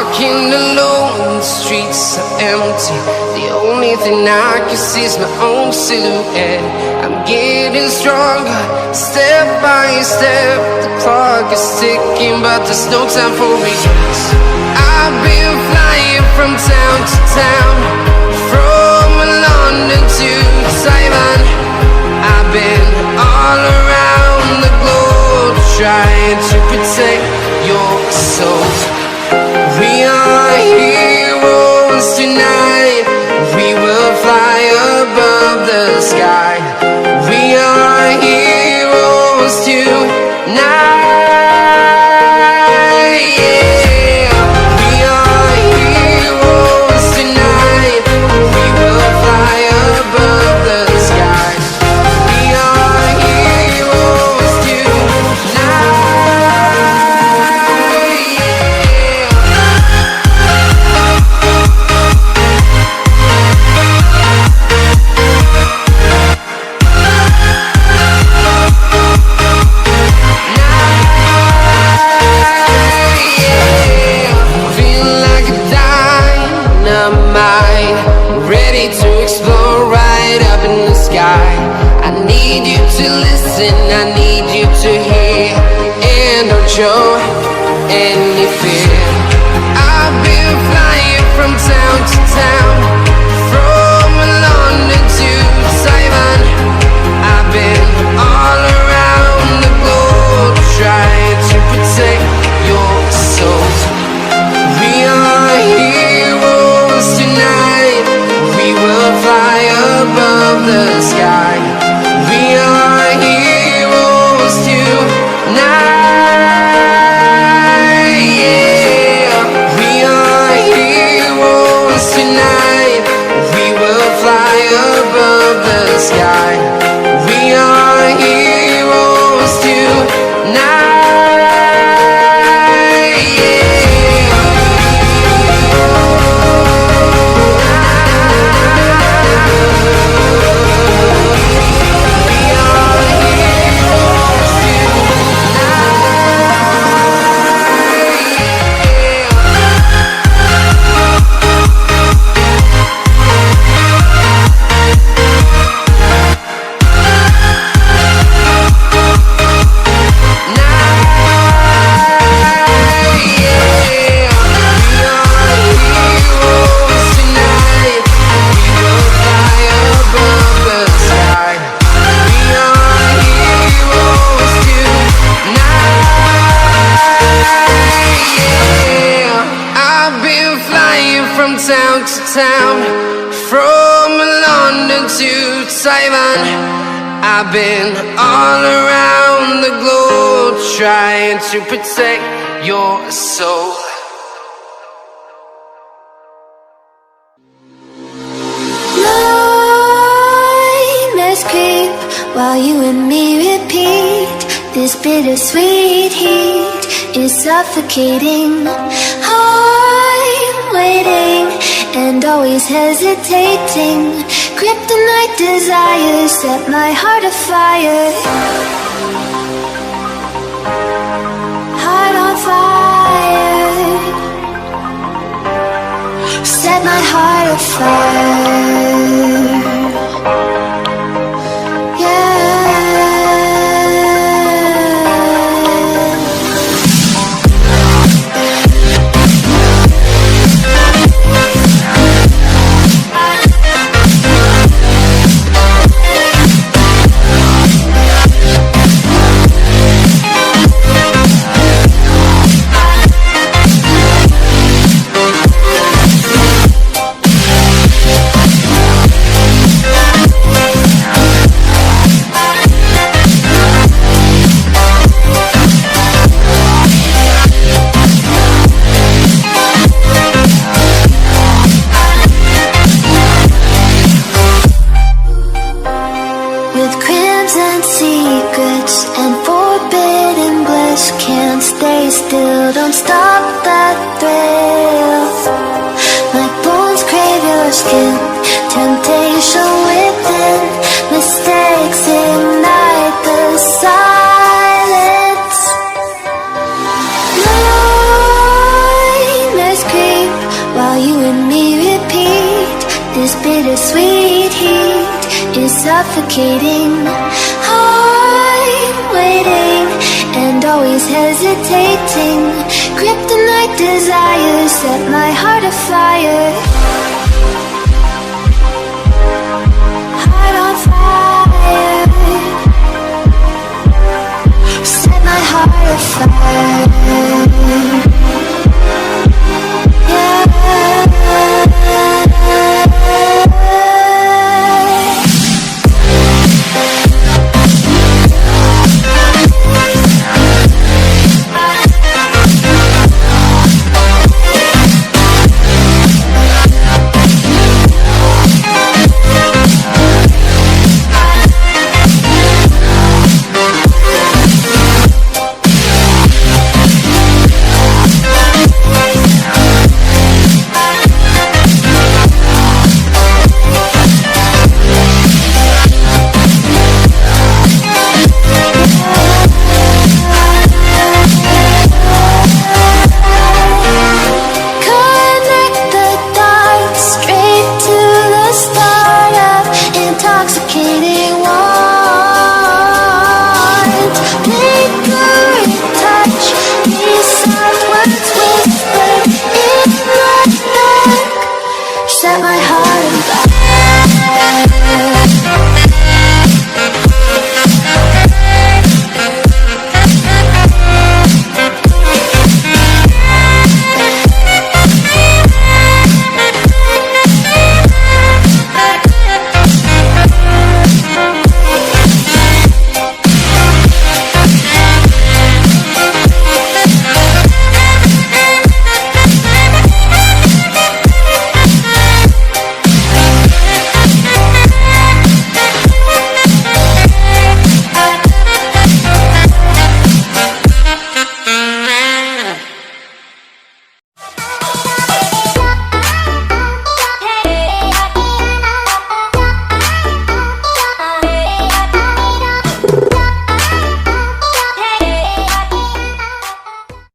walking alone, the streets are empty. The only thing I can see is my own silhouette. I'm getting stronger, step by step. The clock is ticking, but there's no time for regrets. I've been flying from town to town, from London to Taiwan. I've been all around the globe, trying to protect your soul. We are heroes tonight. We will fly above the sky. We are heroes tonight. Yeah. We are heroes tonight. We will fly above the sky. We are heroes tonight. I need you to hear, and don't show any fear. I've been flying from town to town, from London to Taiwan. I've been all around the globe, trying to protect your soul. We are heroes tonight. We will fly above the sky. We are heroes tonight. Yeah. We are heroes tonight. We will fly above the sky. We are heroes tonight. Town to town, from London to Taiwan. I've been all around the globe, trying to protect your soul. Nightmares creep while you and me repeat. This bittersweet heat is suffocating. I'm waiting and always hesitating. Kryptonite desires set my heart afire. Heart on fire. Set my heart afire. Don't stop that thrill. My bones crave your skin. Temptation within. Mistakes ignite the silence. Nightmares creep suffocating. Heart waiting and always hesitating. Kryptonite desires set my heart afire. Heart on fire. Set my heart afire.